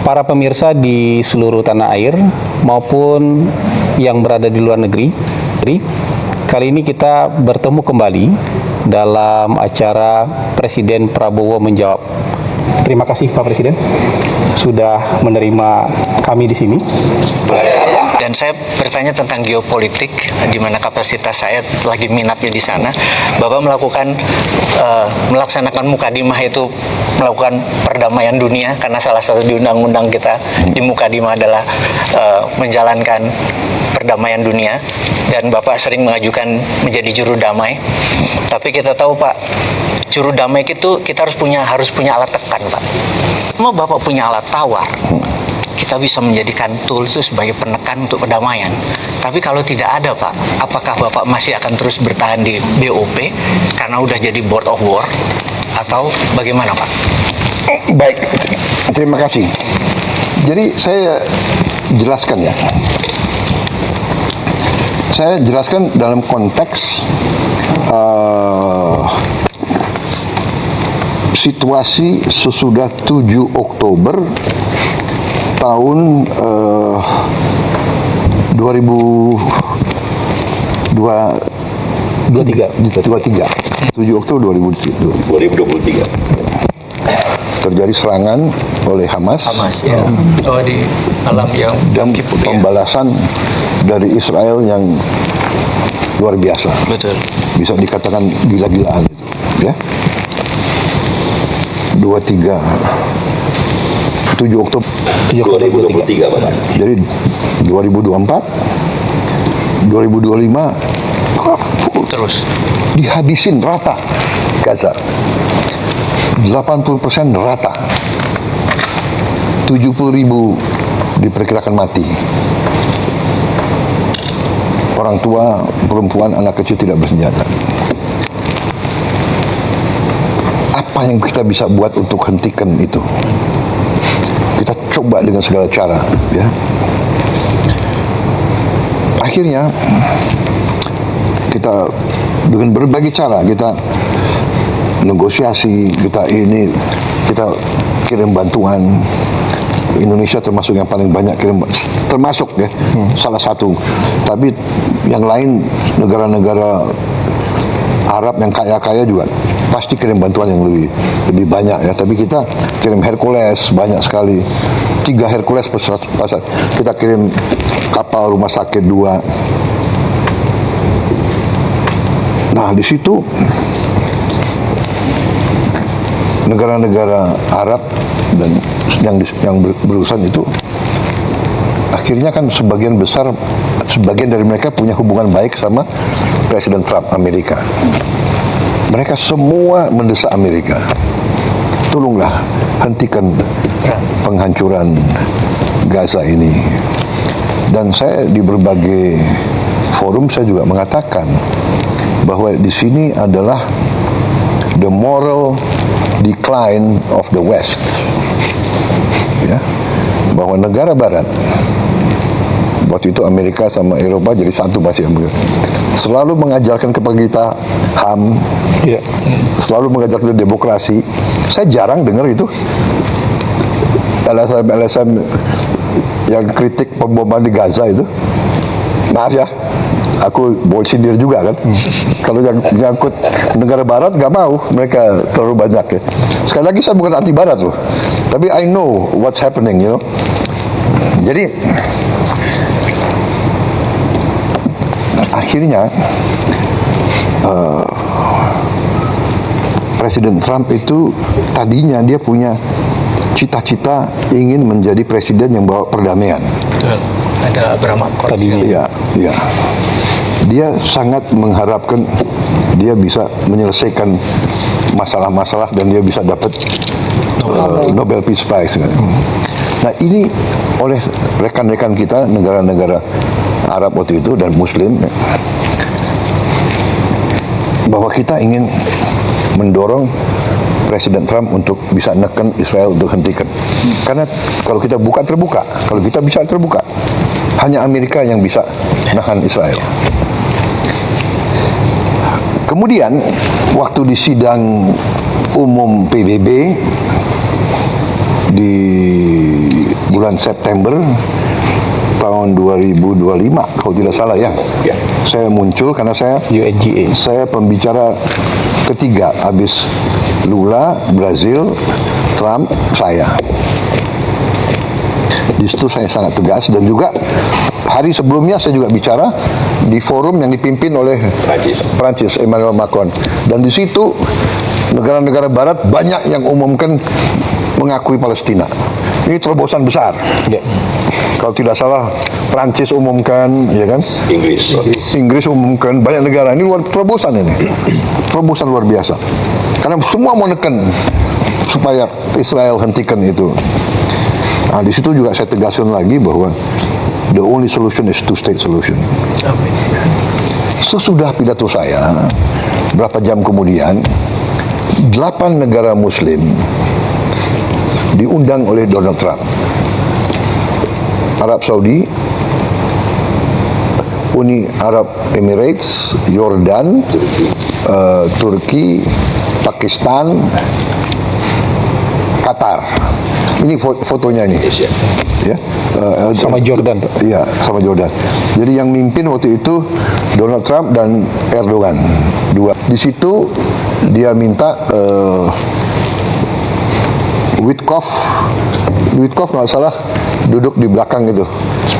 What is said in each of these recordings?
para pemirsa di seluruh tanah air maupun yang berada di luar negeri. Kali ini kita bertemu kembali dalam acara Presiden Prabowo Menjawab. Terima kasih Pak Presiden sudah menerima kami di sini. Dan saya bertanya tentang geopolitik, di mana kapasitas saya lagi minatnya di sana. Bapak melaksanakan mukadimah itu melakukan perdamaian dunia, karena salah satu di undang-undang kita di mukadimah adalah menjalankan perdamaian dunia, dan Bapak sering mengajukan menjadi juru damai. Tapi kita tahu Pak, juru damai itu kita harus punya alat tekan Pak. Mau Bapak punya alat tawar, kita bisa menjadikan tools itu sebagai penekan untuk perdamaian. Tapi kalau tidak ada Pak, apakah Bapak masih akan terus bertahan di BOP karena udah jadi Board of War, atau bagaimana Pak? Baik, terima kasih. Jadi saya jelaskan ya. Saya jelaskan dalam konteks situasi sesudah 7 Oktober tahun 2023. 7 Oktober 2023. Terjadi serangan oleh Hamas Ya. Di alam yang dan pembalasan dari Israel yang luar biasa. Betul. Bisa dikatakan gila-gilaan itu, ya. 7 Oktober 2023 Pak. Jadi 2024, 2025 Terus dihabisin rata Gaza. 80% rata. 70.000 diperkirakan mati. Orang tua, perempuan, anak kecil tidak bersenjata. Apa yang kita bisa buat untuk hentikan itu? Kita coba dengan segala cara, ya. Akhirnya kita dengan berbagai cara kita negosiasi, kita kirim bantuan. Indonesia termasuk yang paling banyak kirim, termasuk ya, salah satu. Tapi yang lain, negara-negara Arab yang kaya-kaya juga pasti kirim bantuan yang lebih banyak ya. Tapi kita kirim Hercules banyak sekali, 3 Hercules pasat. Kita kirim kapal rumah sakit 2. Nah di situ negara-negara Arab dan yang berurusan itu akhirnya kan sebagian dari mereka punya hubungan baik sama Presiden Trump Amerika. Mereka semua mendesak Amerika, tolonglah hentikan penghancuran Gaza ini. Dan saya di berbagai forum saya juga mengatakan bahwa di sini adalah the moral decline of the West, ya, bahwa negara Barat, waktu itu Amerika sama Eropa jadi satu masih, selalu mengajarkan kepada kita HAM, ya, selalu mengajarkan demokrasi. Saya jarang dengar itu LSM yang kritik pemboman di Gaza itu. Maaf ya, aku boleh sindir juga kan. Kalau yang menyangkut negara Barat nggak mau, mereka terlalu banyak ya. Sekali lagi saya bukan anti Barat loh, tapi I know what's happening, you know. Jadi akhirnya Presiden Trump itu tadinya dia punya cita-cita ingin menjadi presiden yang bawa perdamaian. betul. Ada Abraham Accords. Iya. Dia sangat mengharapkan dia bisa menyelesaikan masalah-masalah dan dia bisa dapat Nobel Peace Prize. Nah ini oleh rekan-rekan kita negara-negara Arab waktu itu dan Muslim, bahwa kita ingin mendorong Presiden Trump untuk bisa neken Israel untuk hentikan. Karena kalau kita buka terbuka, kalau kita bisa terbuka, hanya Amerika yang bisa nahan Israel. Kemudian waktu di sidang umum PBB di bulan September tahun 2025 kalau tidak salah ya. Saya muncul karena UNGA. saya pembicara ketiga habis Lula, Brazil, Trump, saya. Di situ saya sangat tegas, dan juga hari sebelumnya saya juga bicara di forum yang dipimpin oleh Prancis, Emmanuel Macron. Dan di situ negara-negara Barat banyak yang umumkan mengakui Palestina. Ini terobosan besar. Ya. Kalau tidak salah Prancis umumkan, ya kan? Inggris umumkan, banyak negara. Ini luar terobosan ini. Terobosan luar biasa. Karena semua mau neken supaya Israel hentikan itu. Nah, di situ juga saya tegaskan lagi bahwa the only solution is two-state solution. Sesudah pidato saya, berapa jam kemudian, 8 negara Muslim diundang oleh Donald Trump. Arab Saudi, Uni Arab Emirates, Yordan, Turki, Pakistan, Qatar. Ini fotonya ini. Ya. Sama Jordan, Pak. Iya, sama Jordan. Jadi yang mimpin waktu itu Donald Trump dan Erdogan. Dua. Di situ dia minta Witkoff nggak salah duduk di belakang itu.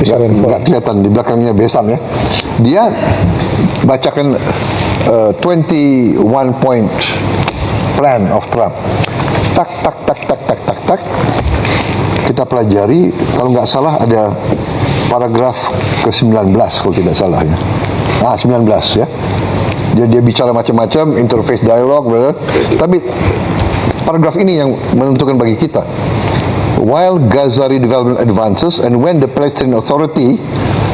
Nggak kelihatan di belakangnya besan ya. Dia bacakan 21 point plan of Trump. Tak. Kita pelajari, kalau nggak salah ada paragraf ke-19 kalau tidak salah ya. 19 ya. Dia bicara macam-macam, interface dialog, tapi paragraf ini yang menentukan bagi kita. While Gaza redevelopment advances and when the Palestinian Authority,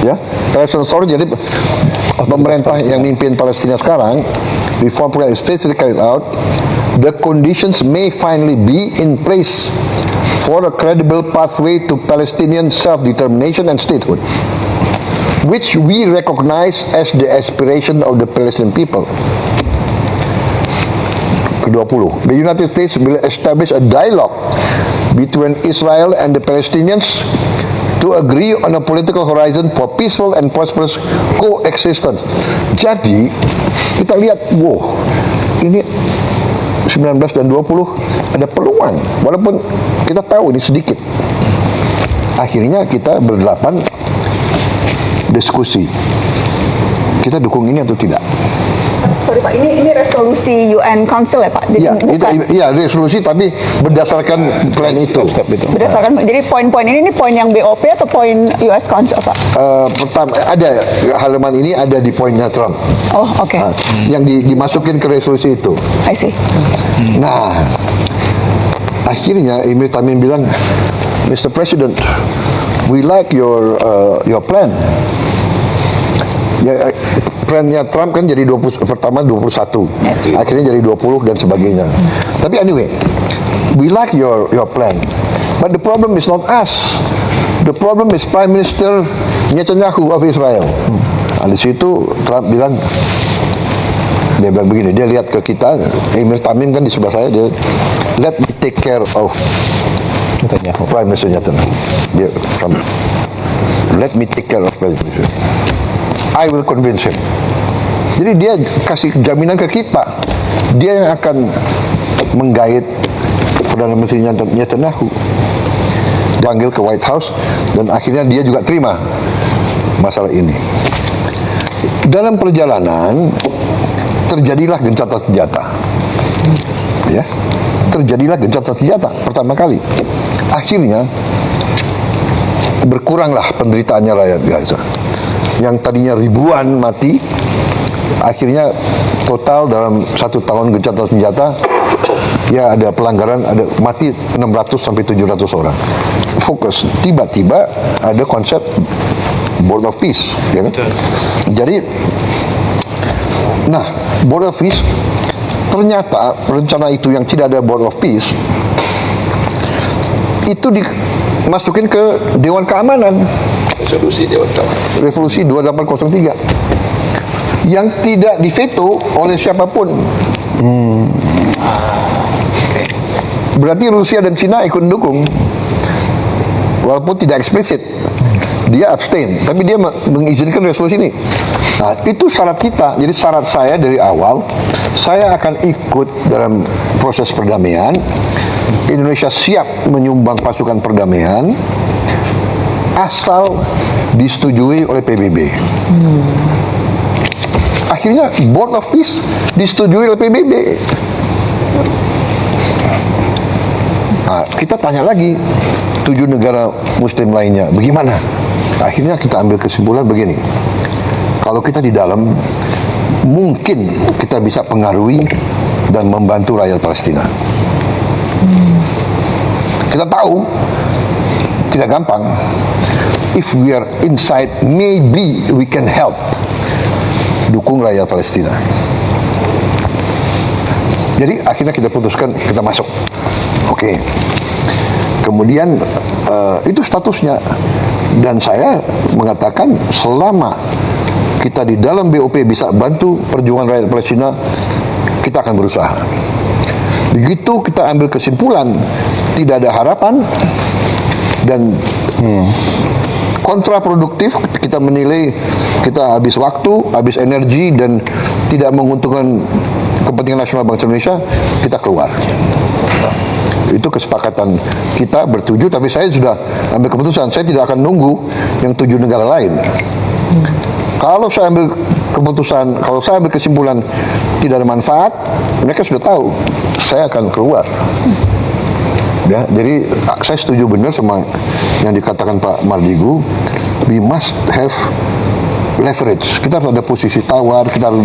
ya, Palestinian Authority, jadi pemerintah yang mimpin Palestina sekarang, reform program is faithfully carried out, the conditions may finally be in place for a credible pathway to Palestinian self-determination and statehood, which we recognize as the aspiration of the Palestinian people. Ke-20, the United States will establish a dialogue between Israel and the Palestinians to agree on a political horizon for peaceful and prosperous coexistence. Jadi, kita lihat, wow, ini 19 dan 20 ada peluang, walaupun kita tahu ini sedikit. Akhirnya kita berdelapan diskusi, kita dukung ini atau tidak. Sorry Pak, ini resolusi UN Council ya Pak? Iya, resolusi tapi berdasarkan plan itu. Berdasarkan, jadi poin-poin ini poin yang BOP atau poin US Council Pak? Pertama, ada halaman ini ada di poinnya Trump. Oh, oke. Yang dimasukin ke resolusi itu. I see. Nah, akhirnya Emir Tamim bilang, Mr. President, we like your plan. Ya, plannya Trump kan jadi 21, akhirnya jadi 20 dan sebagainya. Tapi anyway, we like your plan, but the problem is not us. The problem is Prime Minister Netanyahu of Israel. Nah, di situ Trump bilang, dia bilang begini, dia lihat ke kita, Emir Tamim kan di sebelah saya, dia let me take care of Prime Minister Netanyahu. Dia Trump, let me take care of Prime Minister. I will convince him. Jadi dia kasih jaminan ke kita, dia yang akan menggait Perdana Menteri Netanyahu, dipanggil ke White House, dan akhirnya dia juga terima masalah ini. Dalam perjalanan terjadilah gencatan senjata, ya, terjadilah gencatan senjata pertama kali. Akhirnya berkuranglah penderitaannya rakyat Gaza. Yang tadinya ribuan mati, akhirnya total dalam 1 tahun gencatan senjata, ya ada pelanggaran, ada mati 600 sampai 700 orang. Fokus, tiba-tiba ada konsep Board of Peace, ya kan? Jadi, nah, Board of Peace, ternyata rencana itu yang tidak ada Board of Peace, itu dimasukin ke Dewan Keamanan. Resolusi 2803 yang tidak diveto oleh siapapun. Berarti Rusia dan Cina ikut dukung. walaupun tidak eksplisit. Dia abstain, tapi dia mengizinkan resolusi ini. Nah, itu syarat kita. Jadi syarat saya dari awal, saya akan ikut dalam proses perdamaian. Indonesia siap menyumbang pasukan perdamaian asal disetujui oleh PBB. Akhirnya Board of Peace disetujui oleh PBB. Nah, kita tanya lagi 7 negara Muslim lainnya, bagaimana? Akhirnya kita ambil kesimpulan begini. Kalau kita di dalam, mungkin kita bisa pengaruhi dan membantu rakyat Palestina. Kita tahu tidak gampang. If we are inside, maybe we can help dukung rakyat Palestina. Jadi akhirnya kita putuskan kita masuk. Oke. Kemudian itu statusnya, dan saya mengatakan selama kita di dalam BOP bisa bantu perjuangan rakyat Palestina, kita akan berusaha. Begitu kita ambil kesimpulan tidak ada harapan dan kontraproduktif, kita menilai kita habis waktu, habis energi dan tidak menguntungkan kepentingan nasional bangsa Indonesia, kita keluar. Itu kesepakatan kita bertujuh, tapi saya sudah ambil keputusan, saya tidak akan nunggu yang 7 negara lain. Kalau saya ambil keputusan, kalau saya ambil kesimpulan tidak ada manfaat, mereka sudah tahu saya akan keluar. Ya, jadi saya setuju benar sama yang dikatakan Pak Mardigu, we must have leverage. Kita harus ada posisi tawar, kita harus